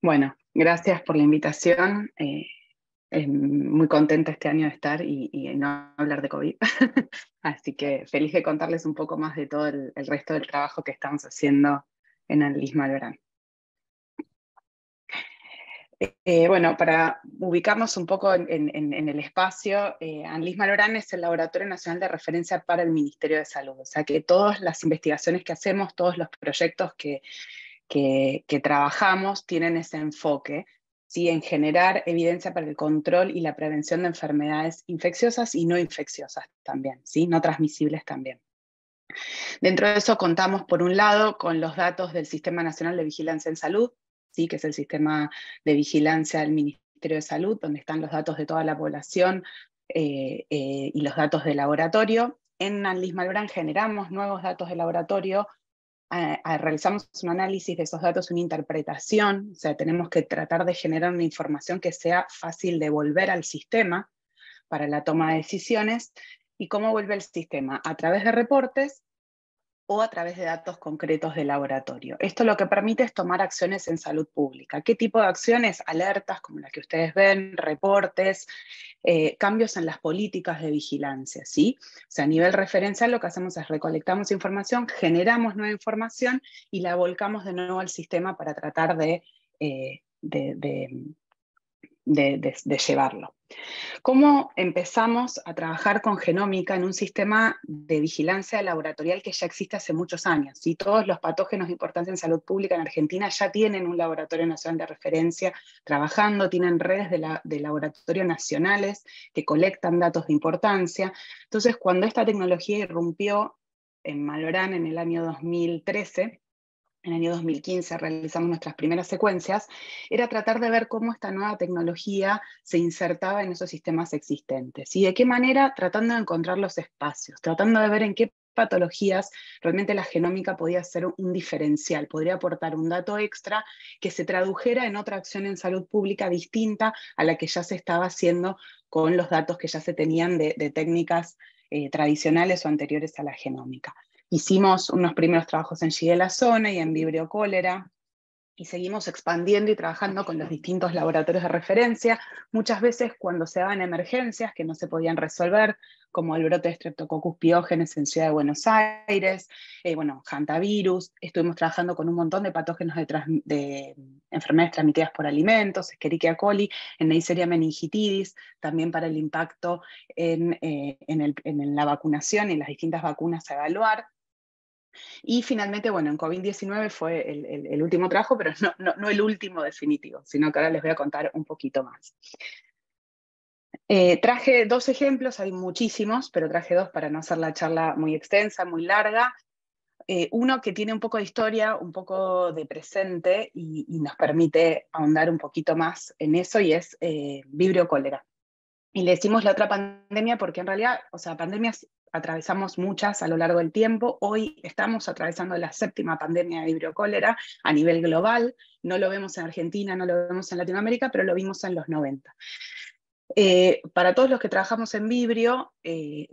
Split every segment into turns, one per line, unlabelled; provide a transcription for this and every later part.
Bueno, gracias por la invitación. Muy contenta este año de estar y no hablar de COVID. Así que feliz de contarles un poco más de todo el resto del trabajo que estamos haciendo en Annelise Malbrán. Bueno, para ubicarnos un poco en el espacio, Annelise Malbrán es el Laboratorio Nacional de Referencia para el Ministerio de Salud. O sea que todas las investigaciones que hacemos, todos los proyectos que trabajamos tienen ese enfoque, ¿sí? En generar evidencia para el control y la prevención de enfermedades infecciosas y no infecciosas también, ¿sí? No transmisibles también. Dentro de eso contamos, por un lado, con los datos del Sistema Nacional de Vigilancia en Salud, ¿sí? Que es el sistema de vigilancia del Ministerio de Salud, donde están los datos de toda la población y los datos de laboratorio. En Annelise Malbrán generamos nuevos datos de laboratorio, realizamos un análisis de esos datos, una interpretación, o sea, tenemos que tratar de generar una información que sea fácil de volver al sistema para la toma de decisiones. ¿Y cómo vuelve el sistema? A través de reportes o a través de datos concretos de laboratorio. Esto lo que permite es tomar acciones en salud pública. ¿Qué tipo de acciones? Alertas como las que ustedes ven, reportes, cambios en las políticas de vigilancia, ¿sí? O sea, a nivel referencial lo que hacemos es recolectamos información, generamos nueva información y la volcamos de nuevo al sistema para tratar de llevarlo. ¿Cómo empezamos a trabajar con genómica en un sistema de vigilancia laboratorial que ya existe hace muchos años? ¿Sí? Todos los patógenos de importancia en salud pública en Argentina ya tienen un laboratorio nacional de referencia trabajando, tienen redes de laboratorios nacionales que colectan datos de importancia. Entonces, cuando esta tecnología irrumpió en Malbrán en el año 2013, en el año 2015 realizamos nuestras primeras secuencias, era tratar de ver cómo esta nueva tecnología se insertaba en esos sistemas existentes. ¿Y de qué manera? Tratando de encontrar los espacios, tratando de ver en qué patologías realmente la genómica podía ser un diferencial, podría aportar un dato extra que se tradujera en otra acción en salud pública distinta a la que ya se estaba haciendo con los datos que ya se tenían de técnicas tradicionales o anteriores a la genómica. Hicimos unos primeros trabajos en Shigella zona y en Vibrio cólera, y seguimos expandiendo y trabajando con los distintos laboratorios de referencia, muchas veces cuando se daban emergencias que no se podían resolver, como el brote de Streptococcus pyogenes en Ciudad de Buenos Aires, hantavirus. Estuvimos trabajando con un montón de patógenos de enfermedades transmitidas por alimentos, Escherichia coli, en Neisseria meningitidis, también para el impacto en la vacunación y las distintas vacunas a evaluar. Y finalmente, bueno, en COVID-19 fue el último trabajo, pero no el último definitivo, sino que ahora les voy a contar un poquito más. Traje dos ejemplos, hay muchísimos, pero traje dos para no hacer la charla muy extensa, muy larga. Uno que tiene un poco de historia, un poco de presente y nos permite ahondar un poquito más en eso, y es Vibrio cólera. Y le decimos la otra pandemia porque en realidad, o sea, pandemias atravesamos muchas a lo largo del tiempo. Hoy estamos atravesando la 7ª pandemia de Vibrio cólera a nivel global. No lo vemos en Argentina, no lo vemos en Latinoamérica, pero lo vimos en los 90. Para todos los que trabajamos en Vibrio,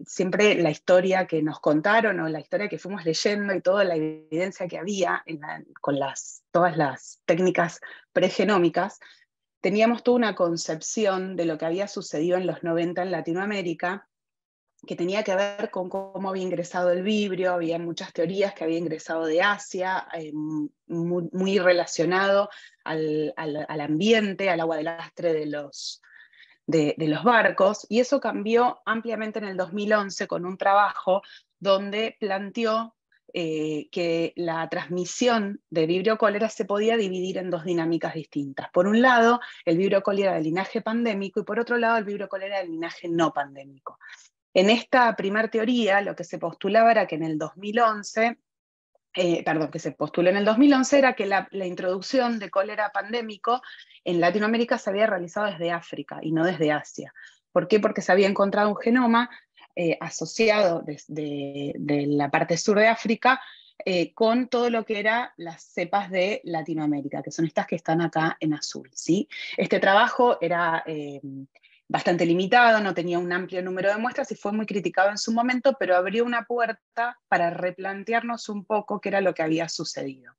siempre la historia que nos contaron o la historia que fuimos leyendo y toda la evidencia que había con todas las técnicas pregenómicas, teníamos toda una concepción de lo que había sucedido en los 90 en Latinoamérica, que tenía que ver con cómo había ingresado el vibrio. Había muchas teorías que había ingresado de Asia, muy relacionado al ambiente, al agua de lastre de los barcos, y eso cambió ampliamente en el 2011 con un trabajo donde planteó que la transmisión de Vibrio cólera se podía dividir en dos dinámicas distintas. Por un lado, el Vibrio cólera del linaje pandémico, y por otro lado, el Vibrio cólera del linaje no pandémico. En esta primera teoría, lo que se postulaba era que en el 2011, que se postuló en el 2011, era que la introducción de cólera pandémico en Latinoamérica se había realizado desde África y no desde Asia. ¿Por qué? Porque se había encontrado un genoma asociado de la parte sur de África con todo lo que eran las cepas de Latinoamérica, que son estas que están acá en azul, ¿sí? Este trabajo era bastante limitado, no tenía un amplio número de muestras y fue muy criticado en su momento, pero abrió una puerta para replantearnos un poco qué era lo que había sucedido.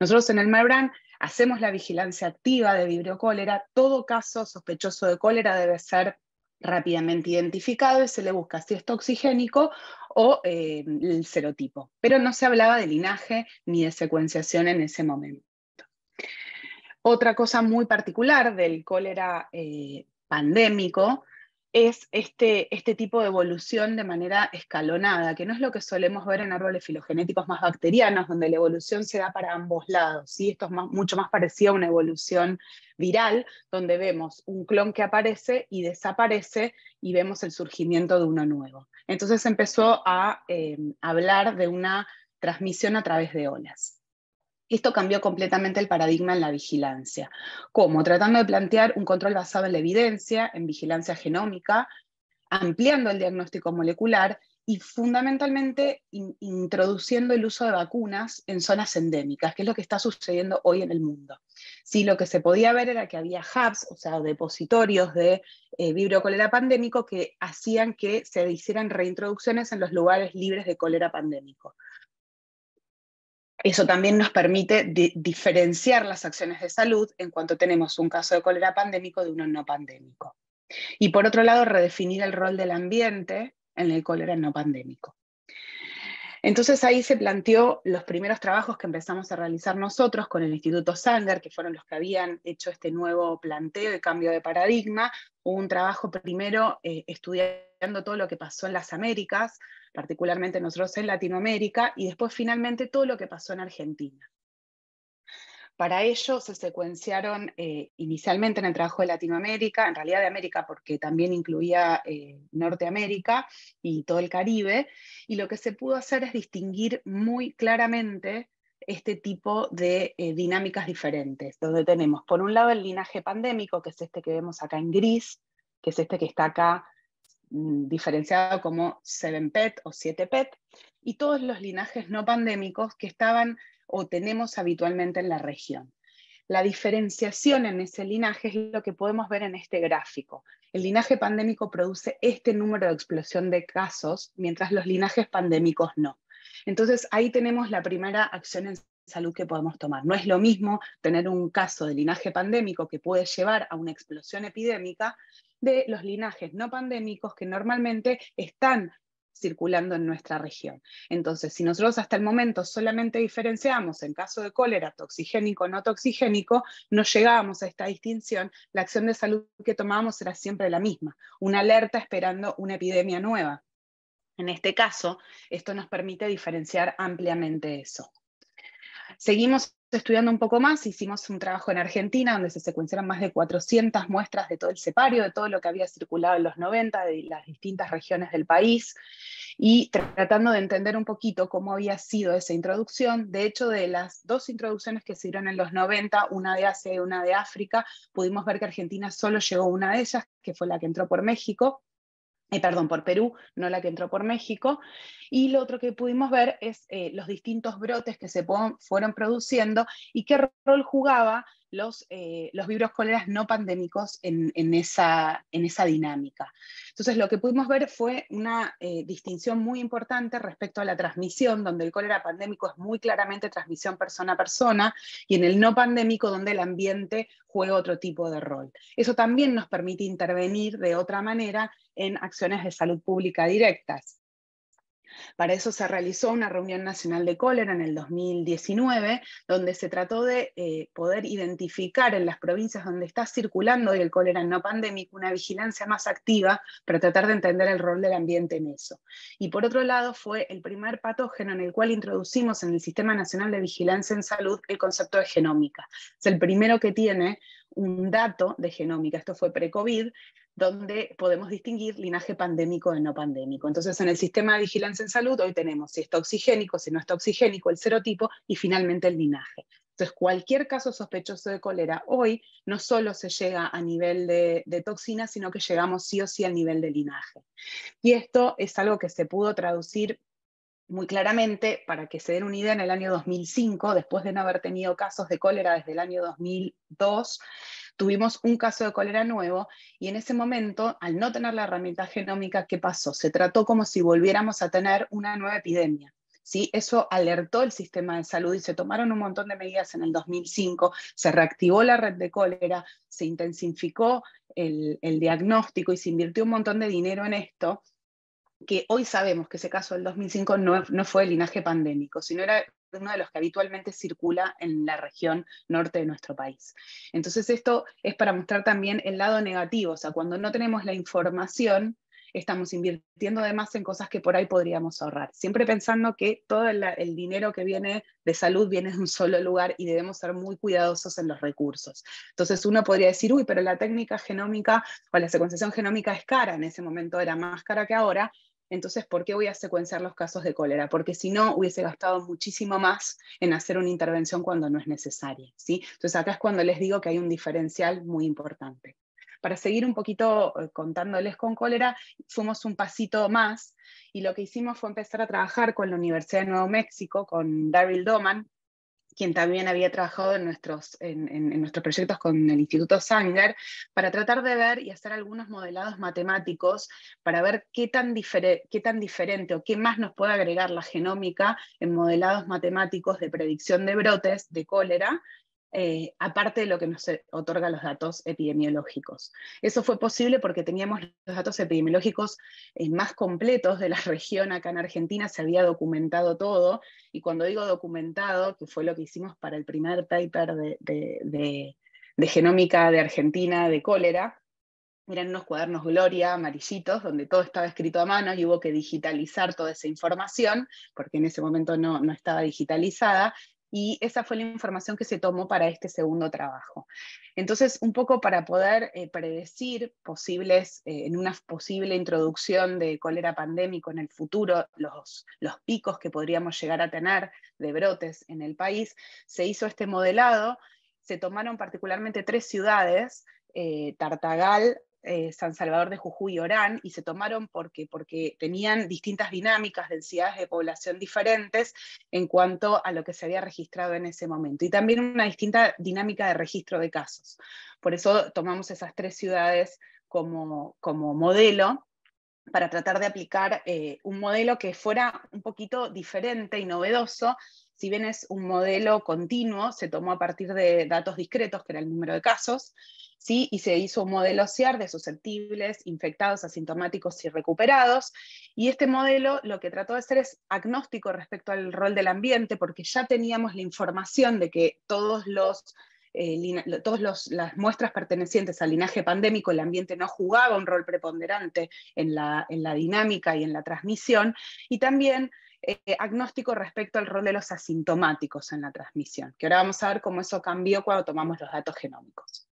Nosotros en el Malbrán hacemos la vigilancia activa de Vibrio cólera, todo caso sospechoso de cólera debe ser rápidamente identificado y se le busca si es toxigénico o el serotipo. Pero no se hablaba de linaje ni de secuenciación en ese momento. Otra cosa muy particular del cólera pandémico es este tipo de evolución de manera escalonada, que no es lo que solemos ver en árboles filogenéticos más bacterianos, donde la evolución se da para ambos lados, ¿sí? Esto es mucho más parecido a una evolución viral, donde vemos un clon que aparece y desaparece y vemos el surgimiento de uno nuevo. Entonces empezó a hablar de una transmisión a través de olas. Esto cambió completamente el paradigma en la vigilancia. ¿Cómo? Tratando de plantear un control basado en la evidencia, en vigilancia genómica, ampliando el diagnóstico molecular y fundamentalmente introduciendo el uso de vacunas en zonas endémicas, que es lo que está sucediendo hoy en el mundo. Sí, lo que se podía ver era que había hubs, o sea, depositorios de Vibrio cólera pandémico que hacían que se hicieran reintroducciones en los lugares libres de cólera pandémico. Eso también nos permite diferenciar las acciones de salud en cuanto tenemos un caso de cólera pandémico de uno no pandémico. Y por otro lado, redefinir el rol del ambiente en el cólera no pandémico. Entonces ahí se planteó los primeros trabajos que empezamos a realizar nosotros con el Instituto Sanger, que fueron los que habían hecho este nuevo planteo y cambio de paradigma. Hubo un trabajo primero estudiando todo lo que pasó en las Américas, particularmente nosotros en Latinoamérica, y después finalmente todo lo que pasó en Argentina. Para ello se secuenciaron inicialmente en el trabajo de Latinoamérica, en realidad de América porque también incluía Norteamérica y todo el Caribe, y lo que se pudo hacer es distinguir muy claramente este tipo de dinámicas diferentes, donde tenemos por un lado el linaje pandémico, que es este que vemos acá en gris, que es este que está acá diferenciado como 7PET o 7PET, y todos los linajes no pandémicos que estaban o tenemos habitualmente en la región. La diferenciación en ese linaje es lo que podemos ver en este gráfico. El linaje pandémico produce este número de explosión de casos, mientras los linajes pandémicos no. Entonces ahí tenemos la primera acción en salud que podemos tomar. No es lo mismo tener un caso de linaje pandémico que puede llevar a una explosión epidémica de los linajes no pandémicos que normalmente están circulando en nuestra región. Entonces, si nosotros hasta el momento solamente diferenciamos en caso de cólera toxigénico o no toxigénico, no llegábamos a esta distinción, la acción de salud que tomábamos era siempre la misma, una alerta esperando una epidemia nueva. En este caso, esto nos permite diferenciar ampliamente eso. Seguimos estudiando un poco más, hicimos un trabajo en Argentina donde se secuenciaron más de 400 muestras de todo el cepario, de todo lo que había circulado en los 90, de las distintas regiones del país, y tratando de entender un poquito cómo había sido esa introducción. De hecho, de las dos introducciones que se dieron en los 90, una de Asia y una de África, pudimos ver que Argentina solo llegó una de ellas, que fue la que entró por México, por Perú, no la que entró por México, y lo otro que pudimos ver es los distintos brotes que se fueron produciendo y qué rol jugaba los virus cóleras no pandémicos en esa dinámica. Entonces lo que pudimos ver fue una distinción muy importante respecto a la transmisión, donde el cólera pandémico es muy claramente transmisión persona a persona, y en el no pandémico donde el ambiente juega otro tipo de rol. Eso también nos permite intervenir de otra manera en acciones de salud pública directas. Para eso se realizó una reunión nacional de cólera en el 2019, donde se trató de poder identificar en las provincias donde está circulando hoy el cólera no pandémico una vigilancia más activa para tratar de entender el rol del ambiente en eso. Y por otro lado fue el primer patógeno en el cual introducimos en el Sistema Nacional de Vigilancia en Salud el concepto de genómica. Es el primero que tiene un dato de genómica, esto fue pre-COVID, donde podemos distinguir linaje pandémico de no pandémico. Entonces, en el sistema de vigilancia en salud, hoy tenemos si es toxigénico, si no es toxigénico, el serotipo y finalmente el linaje. Entonces, cualquier caso sospechoso de cólera hoy no solo se llega a nivel de toxina, sino que llegamos sí o sí al nivel de linaje. Y esto es algo que se pudo traducir muy claramente, para que se den una idea, en el año 2005, después de no haber tenido casos de cólera desde el año 2002, tuvimos un caso de cólera nuevo, y en ese momento, al no tener la herramienta genómica, ¿qué pasó? Se trató como si volviéramos a tener una nueva epidemia. ¿sí? Eso alertó el sistema de salud y se tomaron un montón de medidas en el 2005, se reactivó la red de cólera, se intensificó el diagnóstico y se invirtió un montón de dinero en esto, que hoy sabemos que ese caso del 2005 no fue el linaje pandémico, sino era uno de los que habitualmente circula en la región norte de nuestro país. Entonces esto es para mostrar también el lado negativo, o sea, cuando no tenemos la información, estamos invirtiendo de más en cosas que por ahí podríamos ahorrar, siempre pensando que todo el dinero que viene de salud viene de un solo lugar y debemos ser muy cuidadosos en los recursos. Entonces uno podría decir, uy, pero la técnica genómica o la secuenciación genómica es cara, en ese momento era más cara que ahora, entonces, ¿por qué voy a secuenciar los casos de cólera? Porque si no, hubiese gastado muchísimo más en hacer una intervención cuando no es necesaria, ¿sí? Entonces, acá es cuando les digo que hay un diferencial muy importante. Para seguir un poquito contándoles con cólera, fuimos un pasito más y lo que hicimos fue empezar a trabajar con la Universidad de Nuevo México, con Daryl Doman, quien también había trabajado en nuestros proyectos con el Instituto Sanger, para tratar de ver y hacer algunos modelados matemáticos para ver qué tan diferente o qué más nos puede agregar la genómica en modelados matemáticos de predicción de brotes de cólera, aparte de lo que nos otorga los datos epidemiológicos. Eso fue posible porque teníamos los datos epidemiológicos más completos de la región acá en Argentina, se había documentado todo, y cuando digo documentado, que fue lo que hicimos para el primer paper de genómica de Argentina de cólera, eran unos cuadernos Gloria amarillitos, donde todo estaba escrito a mano y hubo que digitalizar toda esa información, porque en ese momento no estaba digitalizada, y esa fue la información que se tomó para este segundo trabajo. Entonces, un poco para poder predecir posibles, en una posible introducción de cólera pandémico en el futuro, los picos que podríamos llegar a tener de brotes en el país, se hizo este modelado, se tomaron particularmente 3 ciudades, Tartagal, San Salvador de Jujuy y Orán, y se tomaron porque tenían distintas dinámicas, densidades de población diferentes en cuanto a lo que se había registrado en ese momento, y también una distinta dinámica de registro de casos. Por eso tomamos esas 3 ciudades como modelo, para tratar de aplicar un modelo que fuera un poquito diferente y novedoso. Si bien es un modelo continuo, se tomó a partir de datos discretos, que era el número de casos, ¿sí? Y se hizo un modelo CIAR de susceptibles, infectados, asintomáticos y recuperados. Y este modelo lo que trató de hacer es agnóstico respecto al rol del ambiente, porque ya teníamos la información de que todas las muestras pertenecientes al linaje pandémico, el ambiente no jugaba un rol preponderante en la dinámica y en la transmisión, y también agnóstico respecto al rol de los asintomáticos en la transmisión, que ahora vamos a ver cómo eso cambió cuando tomamos los datos genómicos.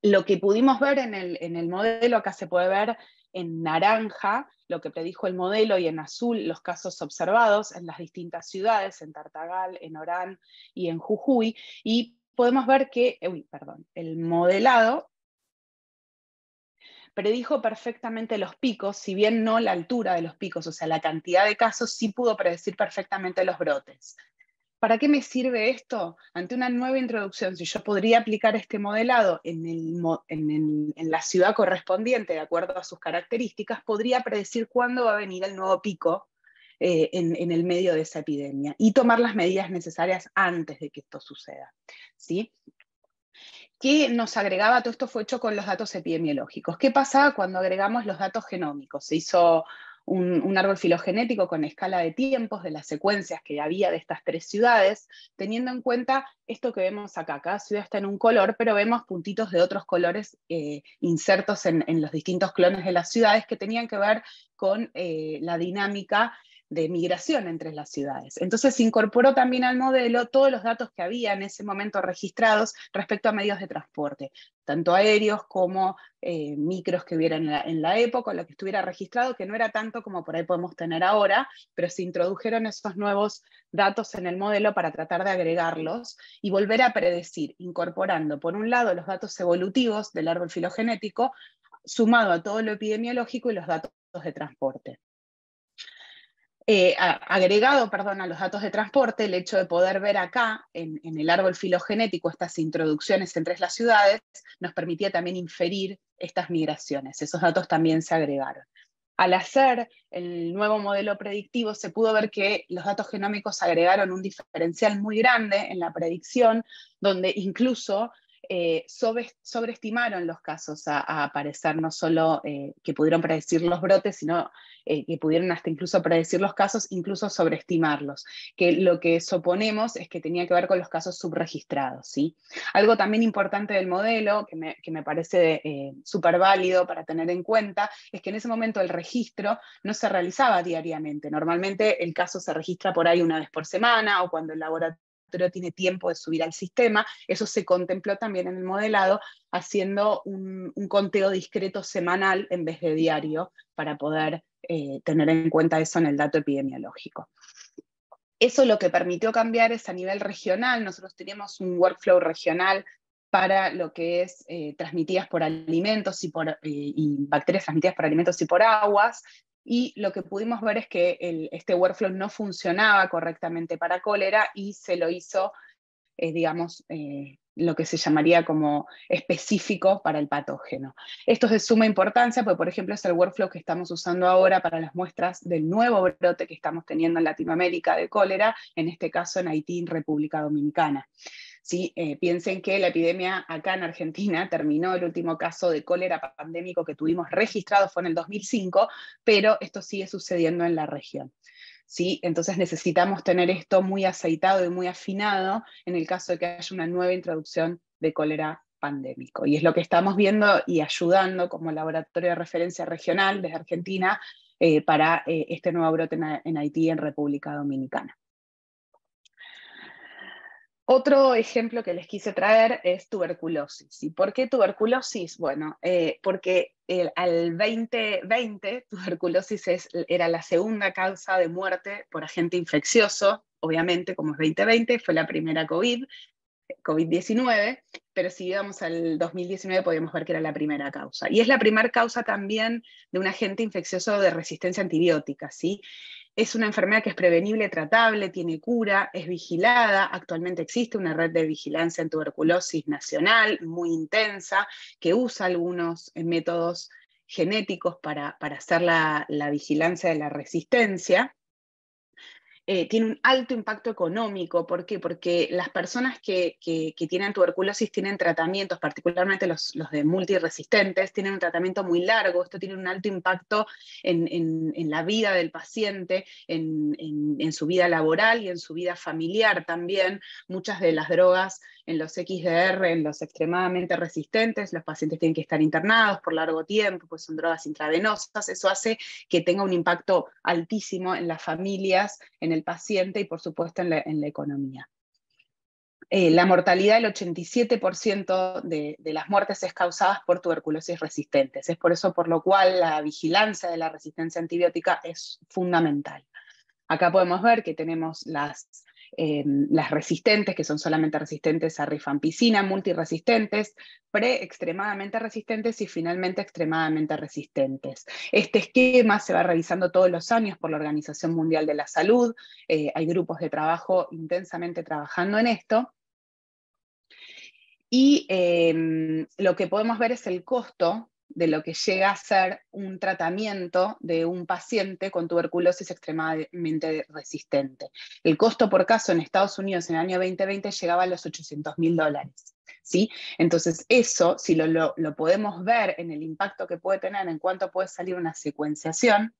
Lo que pudimos ver en el modelo, acá se puede ver en naranja lo que predijo el modelo y en azul los casos observados en las distintas ciudades, en Tartagal, en Orán y en Jujuy, y podemos ver que, el modelado predijo perfectamente los picos, si bien no la altura de los picos, o sea, la cantidad de casos, sí pudo predecir perfectamente los brotes. ¿Para qué me sirve esto? Ante una nueva introducción, si yo podría aplicar este modelado en la ciudad correspondiente, de acuerdo a sus características, podría predecir cuándo va a venir el nuevo pico en el medio de esa epidemia y tomar las medidas necesarias antes de que esto suceda, ¿sí? ¿Qué nos agregaba? Todo esto fue hecho con los datos epidemiológicos. ¿Qué pasaba cuando agregamos los datos genómicos? Se hizo un árbol filogenético con escala de tiempos de las secuencias que había de estas 3 ciudades, teniendo en cuenta esto que vemos acá. Cada ciudad está en un color, pero vemos puntitos de otros colores insertos en los distintos clones de las ciudades que tenían que ver con la dinámica de migración entre las ciudades. Entonces se incorporó también al modelo todos los datos que había en ese momento registrados respecto a medios de transporte, tanto aéreos como micros que hubiera en la época, lo que estuviera registrado, que no era tanto como por ahí podemos tener ahora, pero se introdujeron esos nuevos datos en el modelo para tratar de agregarlos y volver a predecir, incorporando por un lado los datos evolutivos del árbol filogenético, sumado a todo lo epidemiológico y los datos de transporte. Agregado, a los datos de transporte, el hecho de poder ver acá, en el árbol filogenético, estas introducciones entre las ciudades, nos permitía también inferir estas migraciones. Esos datos también se agregaron. Al hacer el nuevo modelo predictivo se pudo ver que los datos genómicos agregaron un diferencial muy grande en la predicción, donde incluso sobreestimaron los casos a aparecer, no solo que pudieron predecir los brotes, sino que pudieron hasta incluso predecir los casos, incluso sobreestimarlos, que lo que suponemos es que tenía que ver con los casos subregistrados, ¿sí? Algo también importante del modelo, que me parece súper válido para tener en cuenta, es que en ese momento el registro no se realizaba diariamente. Normalmente el caso se registra por ahí una vez por semana, o cuando el laboratorio tiene tiempo de subir al sistema. Eso se contempló también en el modelado, haciendo un conteo discreto semanal en vez de diario, para poder tener en cuenta eso en el dato epidemiológico. Eso lo que permitió cambiar es a nivel regional. Nosotros teníamos un workflow regional para lo que es transmitidas por alimentos y bacterias transmitidas por alimentos y por aguas, y lo que pudimos ver es que este workflow no funcionaba correctamente para cólera, y se lo hizo, digamos, lo que se llamaría como específico para el patógeno. Esto es de suma importancia porque, por ejemplo, es el workflow que estamos usando ahora para las muestras del nuevo brote que estamos teniendo en Latinoamérica de cólera, en este caso en Haití y República Dominicana. ¿Sí? Piensen que la epidemia acá en Argentina terminó, el último caso de cólera pandémico que tuvimos registrado fue en el 2005, pero esto sigue sucediendo en la región. ¿Sí? Entonces necesitamos tener esto muy aceitado y muy afinado en el caso de que haya una nueva introducción de cólera pandémico. Y es lo que estamos viendo y ayudando como laboratorio de referencia regional desde Argentina para este nuevo brote en Haití y en República Dominicana. Otro ejemplo que les quise traer es tuberculosis. ¿Y por qué tuberculosis? Bueno, porque al 2020 tuberculosis era la segunda causa de muerte por agente infeccioso. Obviamente, como es 2020, fue la primera COVID-19, pero si íbamos al 2019 podíamos ver que era la primera causa. Y es la primera causa también de un agente infeccioso de resistencia antibiótica, ¿sí? Es una enfermedad que es prevenible, tratable, tiene cura, es vigilada. Actualmente existe una red de vigilancia en tuberculosis nacional muy intensa, que usa algunos métodos genéticos para hacer la vigilancia de la resistencia. Tiene un alto impacto económico. ¿Por qué? Porque las personas que tienen tuberculosis tienen tratamientos, particularmente los de multiresistentes, tienen un tratamiento muy largo. Esto tiene un alto impacto en la vida del paciente, en su vida laboral y en su vida familiar también. Muchas de las drogas en los XDR, en los extremadamente resistentes, los pacientes tienen que estar internados por largo tiempo, pues son drogas intravenosas. Eso hace que tenga un impacto altísimo en las familias, en el paciente y por supuesto en la economía. La mortalidad, el 87% de las muertes es causada por tuberculosis resistentes. Es por eso por lo cual la vigilancia de la resistencia antibiótica es fundamental. Acá podemos ver que tenemos las resistentes, que son solamente resistentes a rifampicina, multiresistentes, extremadamente resistentes y finalmente extremadamente resistentes. Este esquema se va revisando todos los años por la Organización Mundial de la Salud. Hay grupos de trabajo intensamente trabajando en esto. Y lo que podemos ver es el costo de lo que llega a ser un tratamiento de un paciente con tuberculosis extremadamente resistente. El costo por caso en Estados Unidos en el año 2020 llegaba a los $800.000. ¿Sí? Entonces eso, si lo podemos ver en el impacto que puede tener en cuanto puede salir una secuenciación,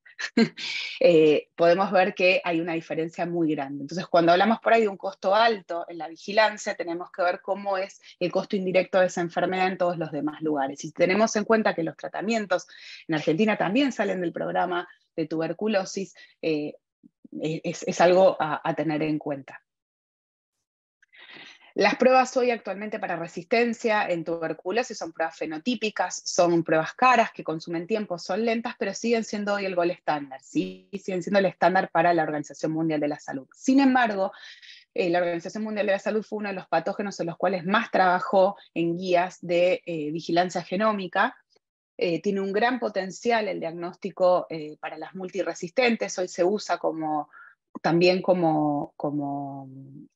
podemos ver que hay una diferencia muy grande. Entonces, cuando hablamos por ahí de un costo alto en la vigilancia, tenemos que ver cómo es el costo indirecto de esa enfermedad en todos los demás lugares. Y si tenemos en cuenta que los tratamientos en Argentina también salen del programa de tuberculosis, es algo a tener en cuenta. Las pruebas hoy actualmente para resistencia en tuberculosis son pruebas fenotípicas, son pruebas caras que consumen tiempo, son lentas, pero siguen siendo hoy el gold estándar, ¿sí? Siguen siendo el estándar para la Organización Mundial de la Salud. Sin embargo, la Organización Mundial de la Salud fue uno de los patógenos en los cuales más trabajó en guías de vigilancia genómica. Tiene un gran potencial el diagnóstico para las multiresistentes. Hoy se usa también como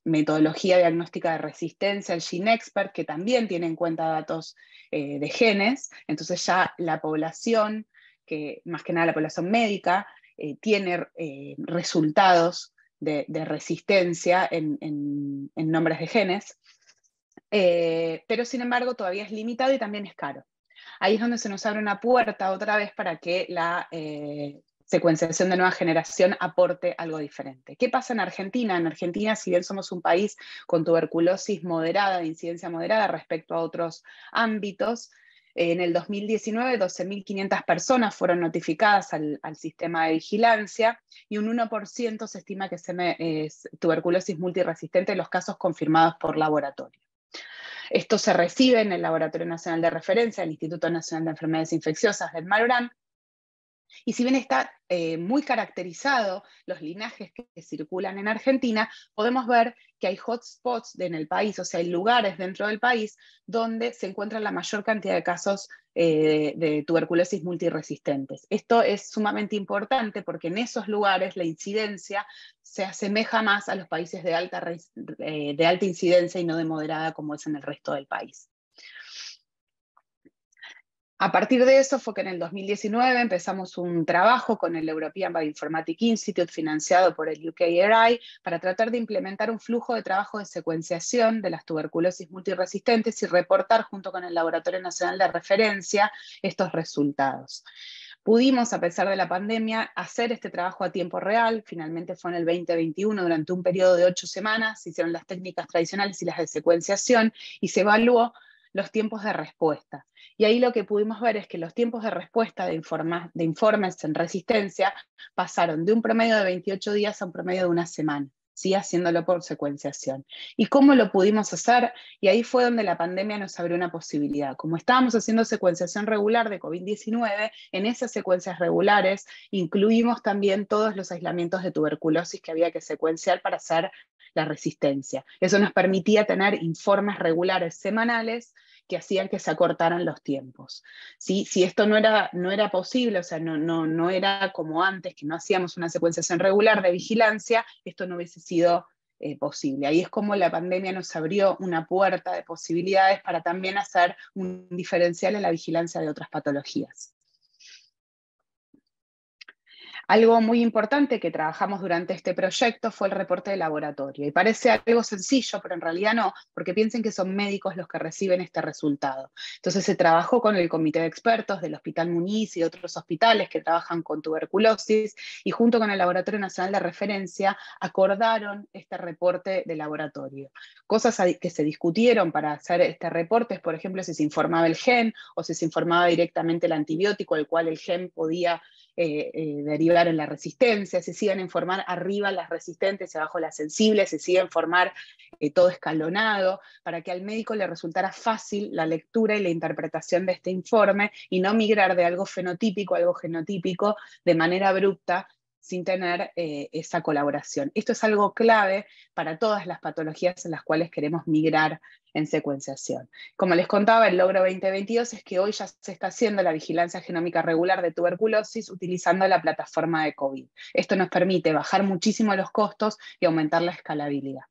metodología diagnóstica de resistencia, el GeneXpert, que también tiene en cuenta datos de genes. Entonces ya la población que más que nada la población médica tiene resultados de resistencia en nombres de genes, pero sin embargo todavía es limitado y también es caro. Ahí es donde se nos abre una puerta otra vez para que la secuenciación de nueva generación aporte algo diferente. ¿Qué pasa en Argentina? En Argentina, si bien somos un país con tuberculosis moderada, de incidencia moderada respecto a otros ámbitos, en el 2019 12.500 personas fueron notificadas al sistema de vigilancia y un 1% se estima que es tuberculosis multiresistente en los casos confirmados por laboratorio. Esto se recibe en el Laboratorio Nacional de Referencia, el Instituto Nacional de Enfermedades Infecciosas del Malbrán, y si bien está muy caracterizado los linajes que circulan en Argentina, podemos ver que hay hotspots en el país, o sea, hay lugares dentro del país donde se encuentra la mayor cantidad de casos de tuberculosis multiresistentes. Esto es sumamente importante porque en esos lugares la incidencia se asemeja más a los países de alta incidencia y no de moderada como es en el resto del país. A partir de eso fue que en el 2019 empezamos un trabajo con el European Bioinformatics Institute, financiado por el UKRI, para tratar de implementar un flujo de trabajo de secuenciación de las tuberculosis multiresistentes y reportar junto con el Laboratorio Nacional de Referencia estos resultados. Pudimos, a pesar de la pandemia, hacer este trabajo a tiempo real. Finalmente fue en el 2021, durante un periodo de 8 semanas, se hicieron las técnicas tradicionales y las de secuenciación, y se evaluó los tiempos de respuesta. Y ahí lo que pudimos ver es que los tiempos de respuesta de informes en resistencia pasaron de un promedio de 28 días a un promedio de una semana, ¿sí? Haciéndolo por secuenciación. ¿Y cómo lo pudimos hacer? Y ahí fue donde la pandemia nos abrió una posibilidad. Como estábamos haciendo secuenciación regular de COVID-19, en esas secuencias regulares incluimos también todos los aislamientos de tuberculosis que había que secuenciar para hacer la resistencia. Eso nos permitía tener informes regulares semanales que hacían que se acortaran los tiempos. ¿Sí? Si esto no era posible, o sea, no era como antes, que no hacíamos una secuenciación regular de vigilancia, esto no hubiese sido posible. Ahí es como la pandemia nos abrió una puerta de posibilidades para también hacer un diferencial en la vigilancia de otras patologías. Algo muy importante que trabajamos durante este proyecto fue el reporte de laboratorio. Y parece algo sencillo, pero en realidad no, porque piensen que son médicos los que reciben este resultado. Entonces se trabajó con el comité de expertos del Hospital Muniz y de otros hospitales que trabajan con tuberculosis, y junto con el Laboratorio Nacional de Referencia acordaron este reporte de laboratorio. Cosas que se discutieron para hacer este reporte es, por ejemplo, si se informaba el gen o si se informaba directamente el antibiótico, el cual el gen podía derivar en la resistencia, se siguen a informar arriba las resistentes y abajo las sensibles, se sigue a informar todo escalonado, para que al médico le resultara fácil la lectura y la interpretación de este informe y no migrar de algo fenotípico a algo genotípico de manera abrupta sin tener esa colaboración. Esto es algo clave para todas las patologías en las cuales queremos migrar en secuenciación. Como les contaba, el logro 2022 es que hoy ya se está haciendo la vigilancia genómica regular de tuberculosis utilizando la plataforma de COVID. Esto nos permite bajar muchísimo los costos y aumentar la escalabilidad.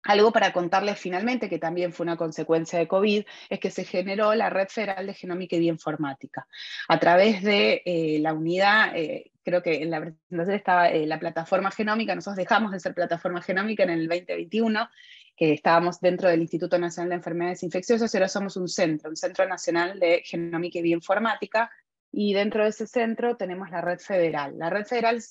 Algo para contarles finalmente, que también fue una consecuencia de COVID, es que se generó la Red Federal de Genómica y Bioinformática. A través de la unidad, creo que en la presentación estaba la plataforma genómica, nosotros dejamos de ser plataforma genómica en el 2021, que estábamos dentro del Instituto Nacional de Enfermedades Infecciosas, y ahora somos un Centro Nacional de Genómica y Bioinformática, y dentro de ese centro tenemos la Red Federal. La Red Federal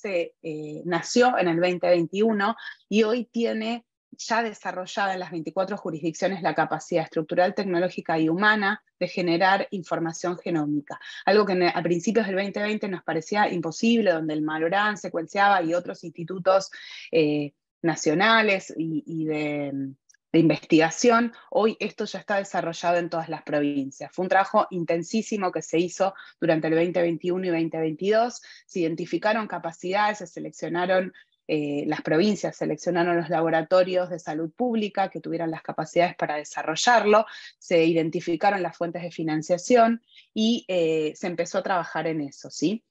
nació en el 2021 y hoy tiene ya desarrollada en las 24 jurisdicciones la capacidad estructural, tecnológica y humana de generar información genómica. Algo que a principios del 2020 nos parecía imposible, donde el Malbrán secuenciaba y otros institutos nacionales y de investigación. Hoy esto ya está desarrollado en todas las provincias. Fue un trabajo intensísimo que se hizo durante el 2021 y 2022. Se identificaron capacidades, se seleccionaron las provincias, seleccionaron los laboratorios de salud pública que tuvieran las capacidades para desarrollarlo, se identificaron las fuentes de financiación y se empezó a trabajar en eso, ¿sí?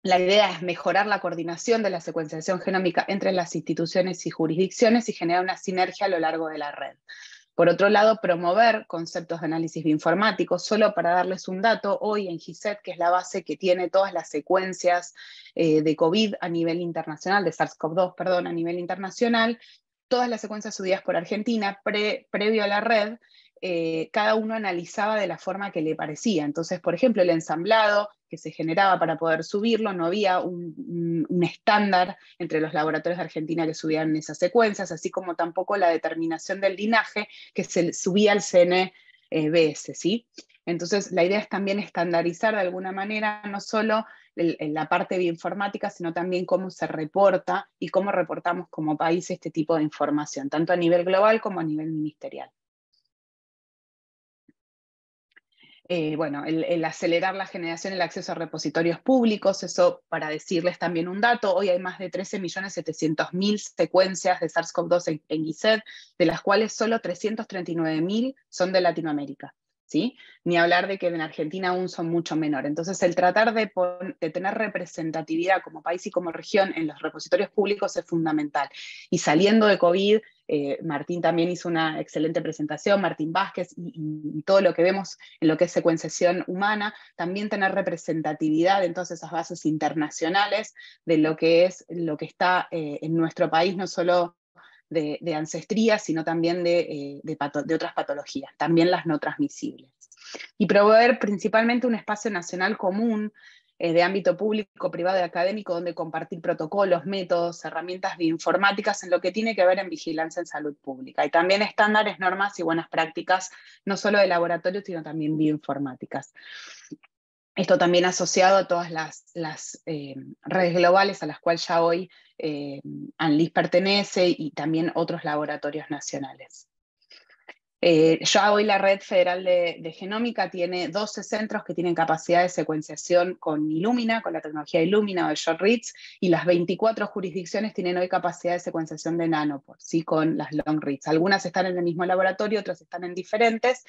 La idea es mejorar la coordinación de la secuenciación genómica entre las instituciones y jurisdicciones y generar una sinergia a lo largo de la red. Por otro lado, promover conceptos de análisis bioinformático. Solo para darles un dato, hoy en GISET, que es la base que tiene todas las secuencias de COVID a nivel internacional, de SARS-CoV-2, perdón, a nivel internacional, todas las secuencias subidas por Argentina, previo a la red, cada uno analizaba de la forma que le parecía. Entonces, por ejemplo, el ensamblado que se generaba para poder subirlo, no había un estándar entre los laboratorios de Argentina que subían esas secuencias, así como tampoco la determinación del linaje que se subía al CNBS, ¿sí? Entonces, la idea es también estandarizar de alguna manera no solo en la parte bioinformática, sino también cómo se reporta y cómo reportamos como país este tipo de información, tanto a nivel global como a nivel ministerial. Bueno, el acelerar la generación y el acceso a repositorios públicos, eso para decirles también un dato, hoy hay más de 13.700.000 secuencias de SARS-CoV-2 en GISET, de las cuales solo 339.000 son de Latinoamérica, ¿sí? Ni hablar de que en Argentina aún son mucho menores. Entonces, el tratar de tener representatividad como país y como región en los repositorios públicos es fundamental. Y saliendo de COVID, Martín también hizo una excelente presentación, Martín Vázquez, y todo lo que vemos en lo que es secuenciación humana, también tener representatividad en todas esas bases internacionales de lo que está en nuestro país, no solo de ancestría, sino también de otras patologías, también las no transmisibles. Y proveer principalmente un espacio nacional común de ámbito público, privado y académico, donde compartir protocolos, métodos, herramientas bioinformáticas en lo que tiene que ver en vigilancia en salud pública. Y también estándares, normas y buenas prácticas, no solo de laboratorio, sino también bioinformáticas. Esto también asociado a todas las redes globales a las cuales ya hoy ANLIS pertenece y también otros laboratorios nacionales. Ya hoy la Red Federal de Genómica tiene 12 centros que tienen capacidad de secuenciación con Illumina, con la tecnología Illumina o de short-reads, y las 24 jurisdicciones tienen hoy capacidad de secuenciación de nanopore, ¿sí? Con las long-reads. Algunas están en el mismo laboratorio, otras están en diferentes,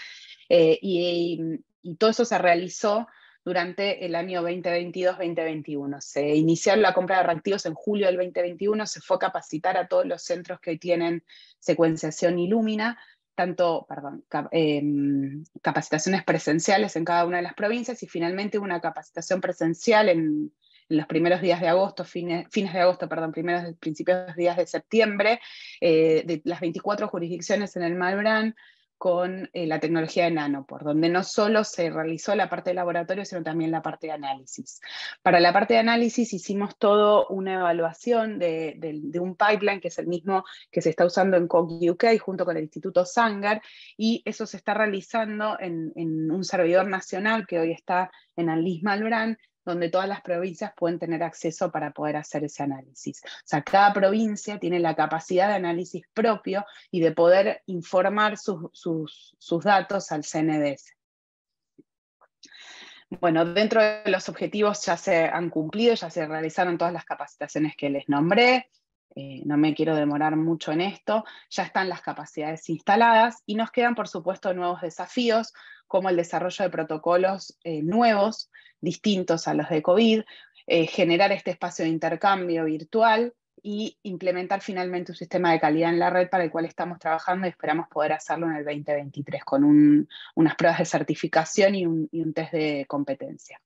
y todo eso se realizó durante el año 2022-2021. Se inició la compra de reactivos en julio del 2021, se fue a capacitar a todos los centros que tienen secuenciación Illumina, capacitaciones presenciales en cada una de las provincias y finalmente una capacitación presencial en los primeros días de agosto, principios días de septiembre, de las 24 jurisdicciones en el Malbrán, con la tecnología de nanopore, donde no solo se realizó la parte de laboratorio, sino también la parte de análisis. Para la parte de análisis hicimos toda una evaluación de un pipeline que es el mismo que se está usando en Coq UK junto con el Instituto Sanger, y eso se está realizando en un servidor nacional que hoy está en ANLIS Malbrán, donde todas las provincias pueden tener acceso para poder hacer ese análisis. O sea, cada provincia tiene la capacidad de análisis propio y de poder informar sus datos al CNDS. Bueno, dentro de los objetivos ya se han cumplido, ya se realizaron todas las capacitaciones que les nombré. No me quiero demorar mucho en esto, ya están las capacidades instaladas y nos quedan, por supuesto, nuevos desafíos, como el desarrollo de protocolos nuevos, distintos a los de COVID, generar este espacio de intercambio virtual y implementar finalmente un sistema de calidad en la red para el cual estamos trabajando y esperamos poder hacerlo en el 2023 con unas pruebas de certificación y un test de competencia.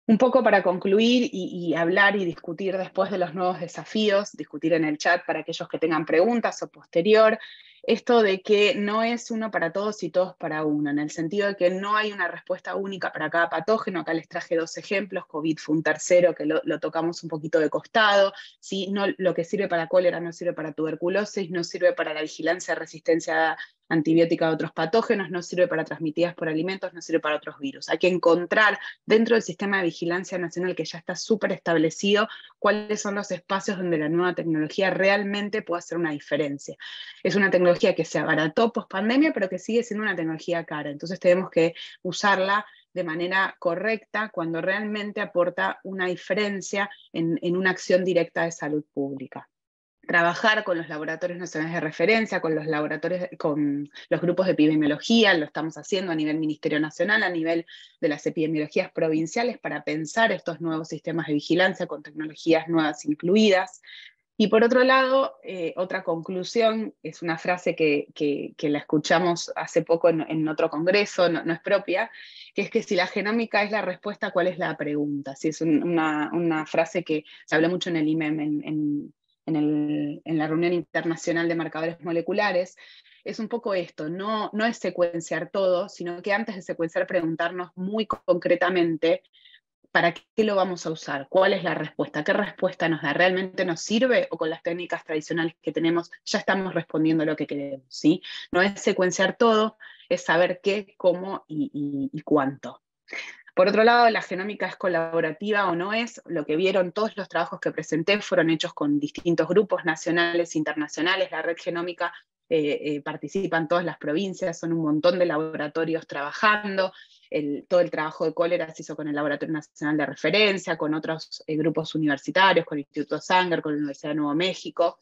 Un poco para concluir y hablar y discutir después de los nuevos desafíos, discutir en el chat para aquellos que tengan preguntas o posterior, esto de que no es uno para todos y todos para uno, en el sentido de que no hay una respuesta única para cada patógeno. Acá les traje 2 ejemplos, COVID fue un tercero que lo tocamos un poquito de costado, ¿sí? No, lo que sirve para cólera no sirve para tuberculosis, no sirve para la vigilancia de resistencia antibiótica de otros patógenos, no sirve para transmitidas por alimentos, no sirve para otros virus. Hay que encontrar dentro del sistema de vigilancia nacional que ya está súper establecido cuáles son los espacios donde la nueva tecnología realmente puede hacer una diferencia. Es una tecnología que se abarató post pandemia, pero que sigue siendo una tecnología cara. Entonces tenemos que usarla de manera correcta cuando realmente aporta una diferencia en una acción directa de salud pública. Trabajar con los laboratorios nacionales de referencia, con los grupos de epidemiología, lo estamos haciendo a nivel Ministerio Nacional, a nivel de las epidemiologías provinciales, para pensar estos nuevos sistemas de vigilancia con tecnologías nuevas incluidas. Y por otro lado, otra conclusión, es una frase que la escuchamos hace poco en otro congreso, no es propia, que es que si la genómica es la respuesta, ¿cuál es la pregunta? Sí, es una frase que se habló mucho en el IMEM, en la reunión internacional de marcadores moleculares. Es un poco esto, no es secuenciar todo, sino que antes de secuenciar preguntarnos muy concretamente ¿para qué lo vamos a usar? ¿Cuál es la respuesta? ¿Qué respuesta nos da? ¿Realmente nos sirve o con las técnicas tradicionales que tenemos ya estamos respondiendo lo que queremos? ¿Sí? No es secuenciar todo, es saber qué, cómo y cuánto. Por otro lado, la genómica es colaborativa o no es. Lo que vieron todos los trabajos que presenté fueron hechos con distintos grupos nacionales e internacionales. La red genómica participa en todas las provincias, son un montón de laboratorios trabajando. Todo el trabajo de cólera se hizo con el Laboratorio Nacional de Referencia, con otros grupos universitarios, con el Instituto Sanger, con la Universidad de Nuevo México.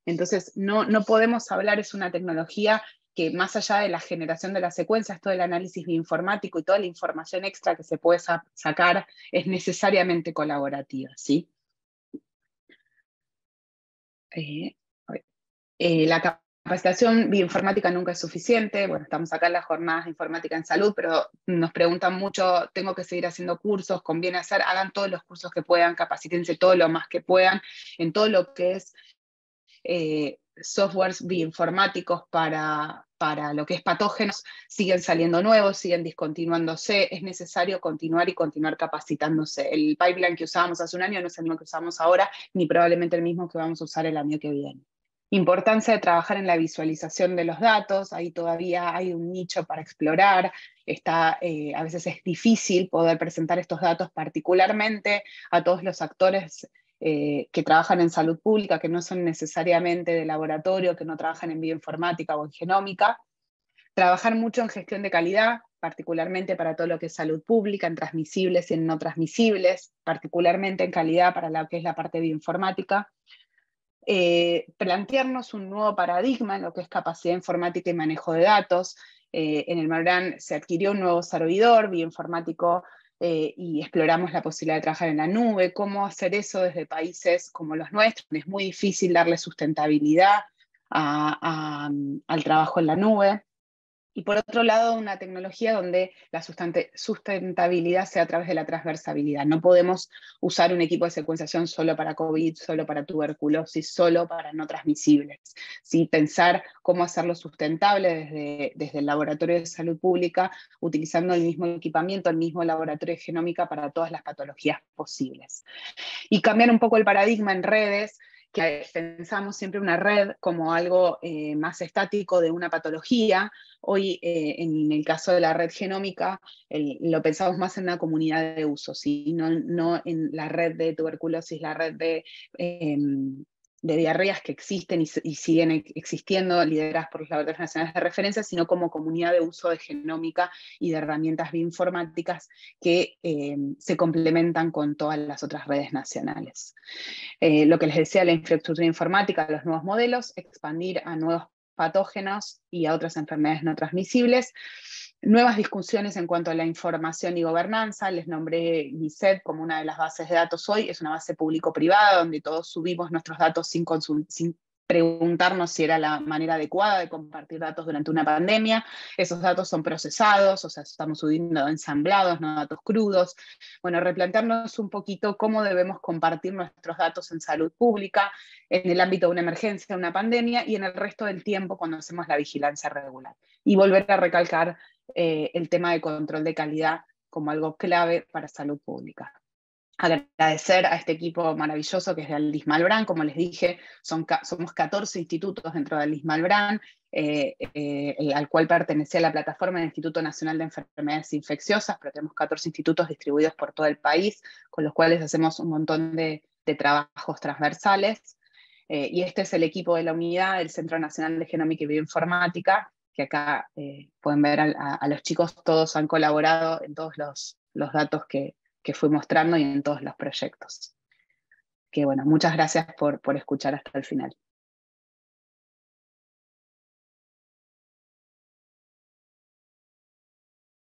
Entonces, no podemos hablar, es una tecnología que más allá de la generación de las secuencias, todo el análisis bioinformático y toda la información extra que se puede sacar es necesariamente colaborativa, ¿sí? La capacitación bioinformática nunca es suficiente. Bueno, estamos acá en las jornadas de informática en salud, pero nos preguntan mucho, tengo que seguir haciendo cursos, conviene hagan todos los cursos que puedan, capacítense todo lo más que puedan en todo lo que es softwares bioinformáticos para lo que es patógenos, siguen saliendo nuevos, siguen discontinuándose, es necesario continuar y continuar capacitándose. El pipeline que usábamos hace un año no es el mismo que usamos ahora, ni probablemente el mismo que vamos a usar el año que viene. Importancia de trabajar en la visualización de los datos, ahí todavía hay un nicho para explorar, a veces es difícil poder presentar estos datos particularmente a todos los actores que trabajan en salud pública, que no son necesariamente de laboratorio, que no trabajan en bioinformática o en genómica. Trabajar mucho en gestión de calidad, particularmente para todo lo que es salud pública, en transmisibles y en no transmisibles, particularmente en calidad para lo que es la parte bioinformática. Plantearnos un nuevo paradigma en lo que es capacidad informática y manejo de datos. En el Malbrán se adquirió un nuevo servidor bioinformático y exploramos la posibilidad de trabajar en la nube, cómo hacer eso desde países como los nuestros. Es muy difícil darle sustentabilidad al trabajo en la nube. Y por otro lado, una tecnología donde la sustentabilidad sea a través de la transversabilidad. No podemos usar un equipo de secuenciación solo para COVID, solo para tuberculosis, solo para no transmisibles. ¿Sí? Pensar cómo hacerlo sustentable desde el laboratorio de salud pública, utilizando el mismo equipamiento, el mismo laboratorio de genómica para todas las patologías posibles. Y cambiar un poco el paradigma en redes, que pensamos siempre una red como algo más estático de una patología. Hoy, en el caso de la red genómica, lo pensamos más en una comunidad de uso, ¿sí? No en la red de tuberculosis, la red de diarreas que existen y siguen existiendo, lideradas por los laboratorios nacionales de referencia, sino como comunidad de uso de genómica y de herramientas bioinformáticas que se complementan con todas las otras redes nacionales. Lo que les decía, la infraestructura informática, los nuevos modelos, expandir a nuevos patógenos y a otras enfermedades no transmisibles. Nuevas discusiones en cuanto a la información y gobernanza. Les nombré GISED como una de las bases de datos hoy. Es una base público-privada donde todos subimos nuestros datos sin preguntarnos si era la manera adecuada de compartir datos durante una pandemia. Esos datos son procesados, o sea, estamos subiendo ensamblados, no datos crudos. Bueno, replantearnos un poquito cómo debemos compartir nuestros datos en salud pública, en el ámbito de una emergencia, una pandemia, y en el resto del tiempo cuando hacemos la vigilancia regular. Y volver a recalcar el tema de control de calidad como algo clave para salud pública. Agradecer a este equipo maravilloso que es de Alice Malbrán. Como les dije, somos 14 institutos dentro de Alice Malbrán, al cual pertenecía la plataforma del Instituto Nacional de Enfermedades Infecciosas, pero tenemos 14 institutos distribuidos por todo el país, con los cuales hacemos un montón de trabajos transversales. Y este es el equipo de la unidad del Centro Nacional de Genómica y Bioinformática, que acá pueden ver a los chicos, todos han colaborado en todos los datos que fui mostrando y en todos los proyectos. Que bueno, muchas gracias por escuchar hasta el final.